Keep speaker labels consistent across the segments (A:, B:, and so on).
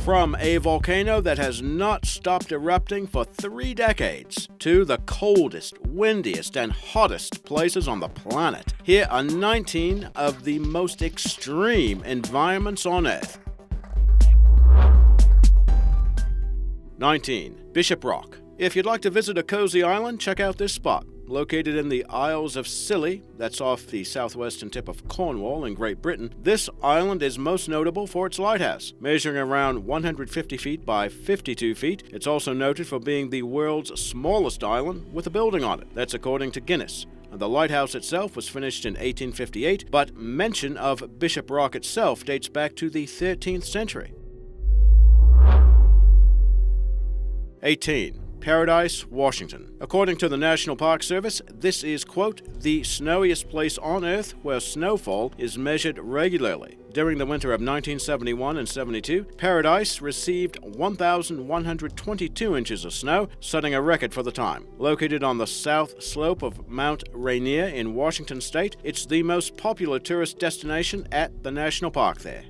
A: From a volcano that has not stopped erupting for 3 decades to the coldest, windiest, and hottest places on the planet, here are 19 of the most extreme environments on Earth. 19. Bishop Rock. If you'd like to visit a cozy island, check out this spot. Located in the Isles of Scilly, that's off the southwestern tip of Cornwall in Great Britain, this island is most notable for its lighthouse. Measuring around 150 feet by 52 feet, it's also noted for being the world's smallest island with a building on it. That's according to Guinness. The lighthouse itself was finished in 1858, but mention of Bishop Rock itself dates back to the 13th century. 18. Paradise, Washington. According to the National Park Service, this is, quote, the snowiest place on Earth where snowfall is measured regularly. During the winter of 1971 and 72, Paradise received 1,122 inches of snow, setting a record for the time. Located on the south slope of Mount Rainier in Washington state, it's the most popular tourist destination at the national park there.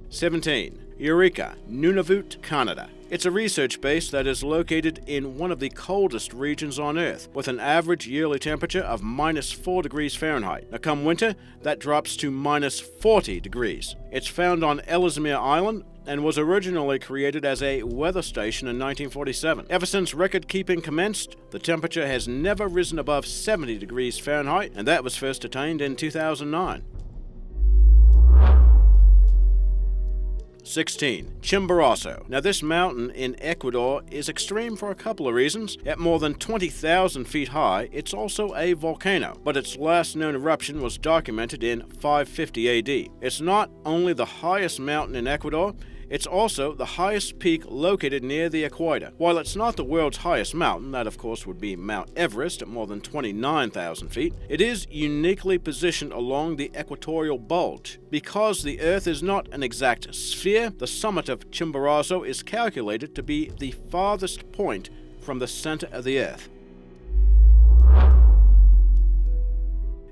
A: 17. EUREKA, NUNAVUT, Canada. It's a research base that is located in one of the coldest regions on Earth, with an average yearly temperature of -4 degrees Fahrenheit. Now come winter, that drops to -40 degrees. It's found on Ellesmere Island and was originally created as a weather station in 1947. Ever since record-keeping commenced, the temperature has never risen above 70 degrees Fahrenheit, and that was first attained in 2009. 16. Chimborazo. Now this mountain in Ecuador is extreme for a couple of reasons. At more than 20,000 feet high, it's also a volcano, but its last known eruption was documented in 550 AD. It's not only the highest mountain in Ecuador, it's also the highest peak located near the equator. While it's not the world's highest mountain, that of course would be Mount Everest at more than 29,000 feet, it is uniquely positioned along the equatorial bulge. Because the Earth is not an exact sphere, the summit of Chimborazo is calculated to be the farthest point from the center of the Earth.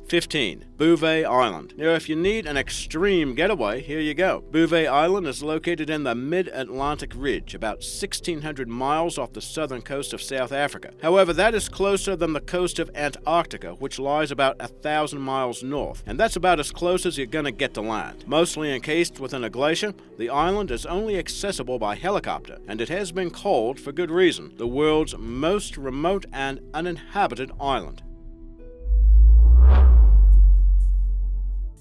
A: 15. Bouvet Island. Now, if you need an extreme getaway, here you go. Bouvet Island is located in the mid-Atlantic ridge, about 1,600 miles off the southern coast of South Africa. However, that is closer than the coast of Antarctica, which lies about 1,000 miles north, and that's about as close as you're gonna get to land. Mostly encased within a glacier, the island is only accessible by helicopter, and it has been called, for good reason, the world's most remote and uninhabited island.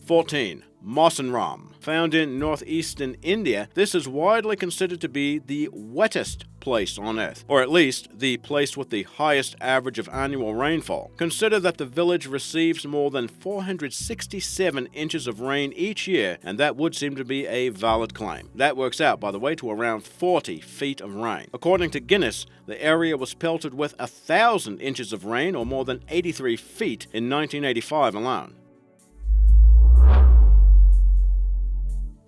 A: 14. MAWSYNRAM. Found in northeastern India, this is widely considered to be the wettest place on Earth, or at least the place with the highest average of annual rainfall. Consider that the village receives more than 467 inches of rain each year, and that would seem to be a valid claim. That works out, by the way, to around 40 feet of rain. According to Guinness, the area was pelted with 1,000 inches of rain, or more than 83 feet, in 1985 alone.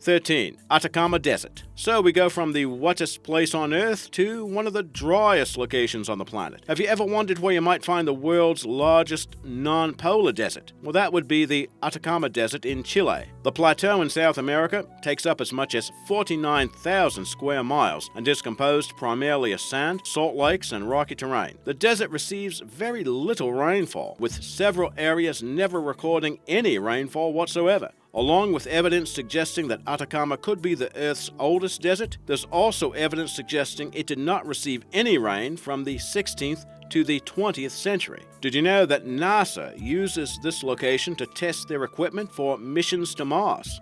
A: 13. Atacama Desert. So we go from the wettest place on Earth to one of the driest locations on the planet. Have you ever wondered where you might find the world's largest non-polar desert? Well, that would be the Atacama Desert in Chile. The plateau in South America takes up as much as 49,000 square miles and is composed primarily of sand, salt lakes, and rocky terrain. The desert receives very little rainfall, with several areas never recording any rainfall whatsoever. Along with evidence suggesting that Atacama could be the Earth's oldest desert, there's also evidence suggesting it did not receive any rain from the 16th to the 20th century. Did you know that NASA uses this location to test their equipment for missions to Mars?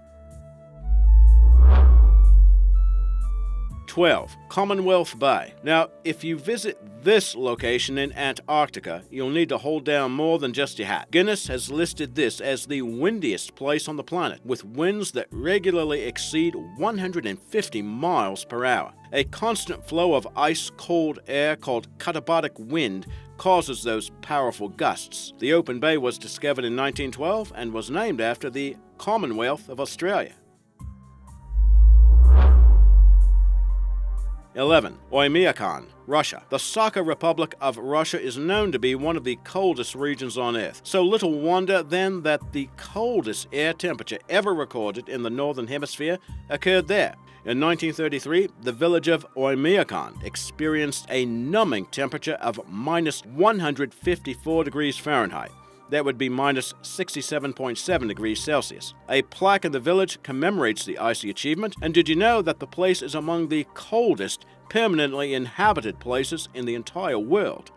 A: 12. Commonwealth Bay. Now, if you visit this location in Antarctica, you'll need to hold down more than just your hat. Guinness has listed this as the windiest place on the planet, with winds that regularly exceed 150 miles per hour. A constant flow of ice-cold air called katabatic wind causes those powerful gusts. The open bay was discovered in 1912 and was named after the Commonwealth of Australia. 11. OYMYAKON, Russia. The Sakha Republic of Russia is known to be one of the coldest regions on Earth, so little wonder then that the coldest air temperature ever recorded in the Northern Hemisphere occurred there. In 1933, the village of OYMYAKON experienced a numbing temperature of minus 154 degrees Fahrenheit. That would be minus 67.7 degrees Celsius. A plaque in the village commemorates the icy achievement, and did you know that the place is among the coldest permanently inhabited places in the entire world?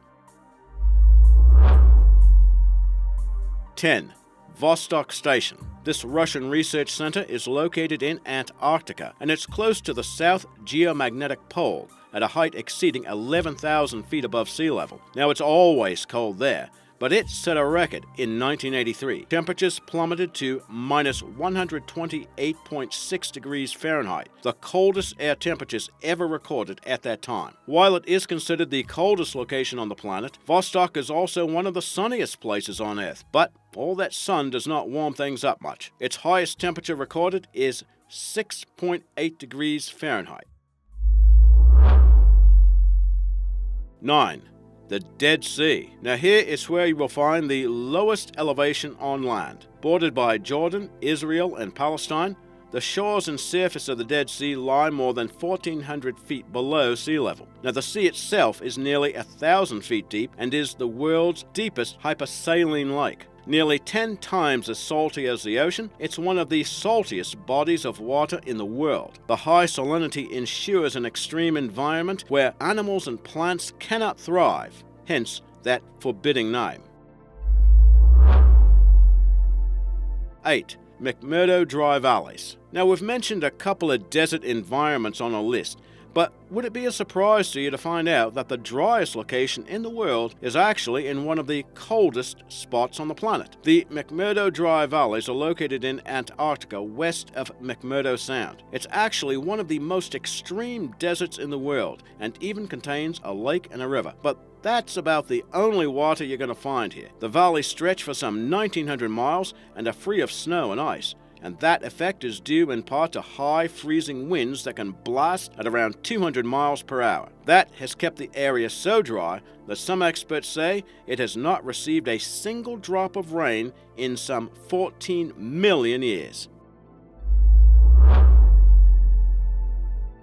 A: 10. VOSTOK Station. This Russian research center is located in Antarctica, and it's close to the South Geomagnetic Pole at a height exceeding 11,000 feet above sea level. Now, it's always cold there, but it set a record in 1983. Temperatures plummeted to minus 128.6 degrees Fahrenheit, the coldest air temperatures ever recorded at that time. While it is considered the coldest location on the planet, Vostok is also one of the sunniest places on Earth, but all that sun does not warm things up much. Its highest temperature recorded is 6.8 degrees Fahrenheit. 9. The Dead Sea. Now here is where you will find the lowest elevation on land. Bordered by Jordan, Israel, and Palestine, the shores and surface of the Dead Sea lie more than 1,400 feet below sea level. Now the sea itself is nearly 1,000 feet deep and is the world's deepest hypersaline lake. Nearly 10 times as salty as the ocean, it's one of the saltiest bodies of water in the world. The high salinity ensures an extreme environment where animals and plants cannot thrive, hence that forbidding name. 8. MCMURDO dry valleys. Now we've mentioned a couple of desert environments on our list, but would it be a surprise to you to find out that the driest location in the world is actually in one of the coldest spots on the planet? The MCMURDO dry valleys are located in Antarctica west of McMurdo Sound. It's actually one of the most extreme deserts in the world and even contains a lake and a river. But that's about the only water you're going to find here. The valleys stretch for some 1,900 miles and are free of snow and ice, and that effect is due in part to high freezing winds that can blast at around 200 miles per hour. That has kept the area so dry that some experts say it has not received a single drop of rain in some 14 million years.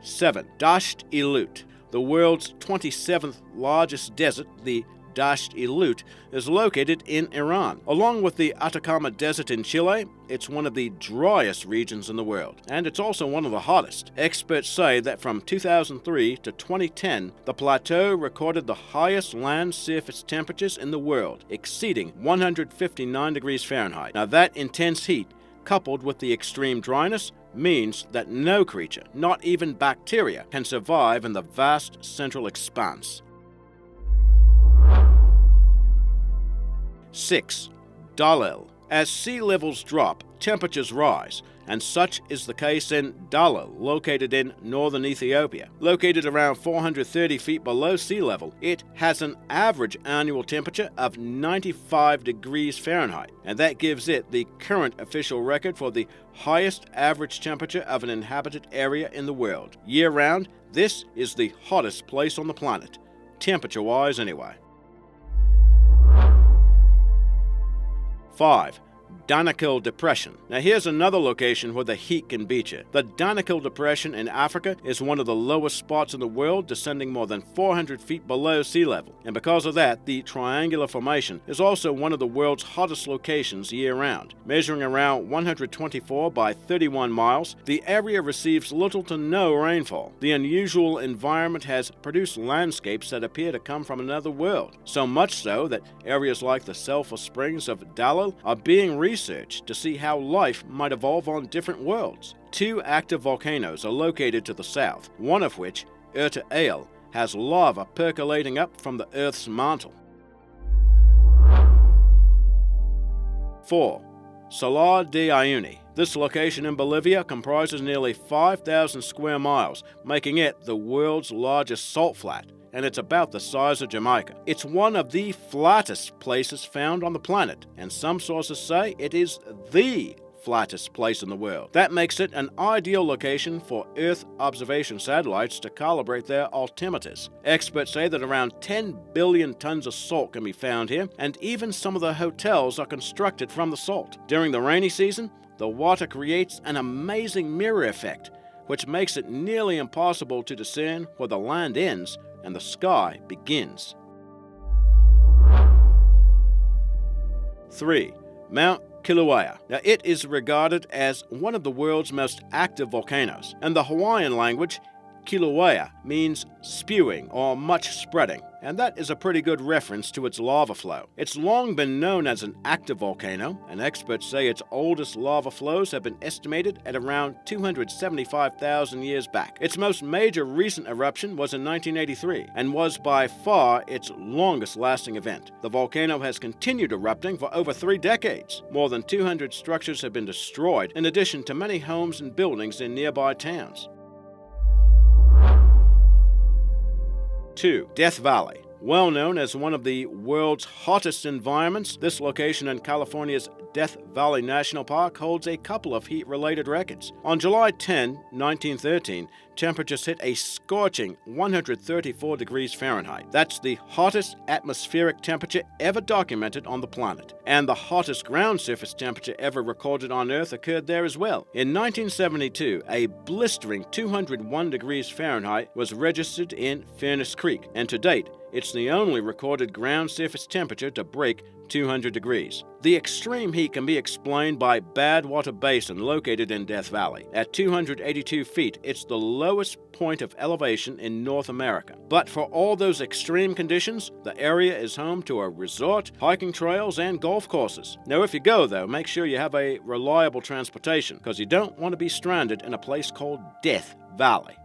A: 7. DASHT-E-LUT. The world's 27th largest desert, the DASHT-E-LUT, is located in Iran. Along with the ATACAMA Desert in Chile, it's one of the driest regions in the world, and it's also one of the hottest. Experts say that from 2003 to 2010, the plateau recorded the highest land surface temperatures in the world, exceeding 159 degrees Fahrenheit. Now that intense heat, coupled with the extreme dryness, means that no creature, not even bacteria, can survive in the vast central expanse. 6. DALLOL. As sea levels drop, temperatures rise, and such is the case in DALLOL, located in northern Ethiopia. Located around 430 feet below sea level, it has an average annual temperature of 95 degrees Fahrenheit, and that gives it the current official record for the highest average temperature of an inhabited area in the world. Year-round, this is the hottest place on the planet, temperature-wise anyway. 5. DANAKIL Depression. Now here's another location where the heat can beat you. The DANAKIL Depression in Africa is one of the lowest spots in the world, descending more than 400 feet below sea level. And because of that, the triangular formation is also one of the world's hottest locations year-round. Measuring around 124 by 31 miles, the area receives little to no rainfall. The unusual environment has produced landscapes that appear to come from another world. So much so that areas like the sulfur springs of DALLOL are being researched to see how life might evolve on different worlds. 2 active volcanoes are located to the south, one of which, ETHIOPIA, has lava percolating up from the Earth's mantle. 4. Salar de Uyuni. This location in Bolivia comprises nearly 5,000 square miles, making it the world's largest salt flat, and it's about the size of Jamaica. It's one of the flattest places found on the planet, and some sources say it is the flattest place in the world. That makes it an ideal location for Earth observation satellites to calibrate their altimeters. Experts say that around 10 billion tons of salt can be found here, and even some of the hotels are constructed from the salt. During the rainy season, the water creates an amazing mirror effect, which makes it nearly impossible to discern where the land ends and the sky begins. 3. Mount Kilauea. Now, it is regarded as one of the world's most active volcanoes, and the Hawaiian language, Kilauea, means spewing or much spreading, and that is a pretty good reference to its lava flow. It's long been known as an active volcano, and experts say its oldest lava flows have been estimated at around 275,000 years back. Its most major recent eruption was in 1983, and was by far its longest-lasting event. The volcano has continued erupting for over 3 decades. More than 200 structures have been destroyed, in addition to many homes and buildings in nearby towns. 2. Death Valley. Well known as one of the world's hottest environments, this location in California's Death Valley National Park holds a couple of heat-related records. On July 10, 1913, temperatures hit a scorching 134 degrees Fahrenheit. That's the hottest atmospheric temperature ever documented on the planet. And the hottest ground surface temperature ever recorded on Earth occurred there as well. In 1972, a blistering 201 degrees Fahrenheit was registered in Furnace Creek, and to date, it's the only recorded ground surface temperature to break 200 degrees. The extreme heat can be explained by Badwater Basin located in Death Valley. At 282 feet, it's the lowest point of elevation in North America. But for all those extreme conditions, the area is home to a resort, hiking trails, and golf courses. Now, if you go, though, make sure you have a reliable transportation, because you don't want to be stranded in a place called Death Valley.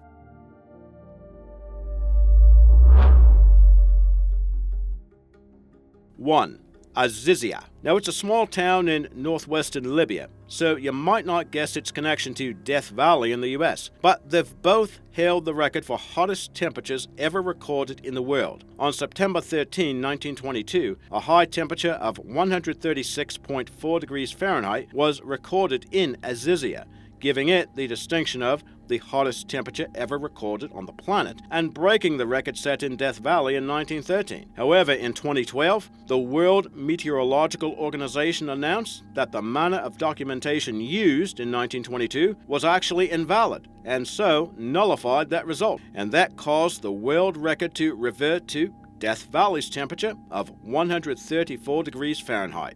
A: 1. Azizia. Now, it's a small town in northwestern Libya, so you might not guess its connection to Death Valley in the US, but they've both held the record for hottest temperatures ever recorded in the world. On September 13, 1922, a high temperature of 136.4 degrees Fahrenheit was recorded in Azizia, giving it the distinction of the hottest temperature ever recorded on the planet, and breaking the record set in Death Valley in 1913. However, in 2012, the World Meteorological Organization announced that the manner of documentation used in 1922 was actually invalid, and so nullified that result, and that caused the world record to revert to Death Valley's temperature of 134 degrees Fahrenheit.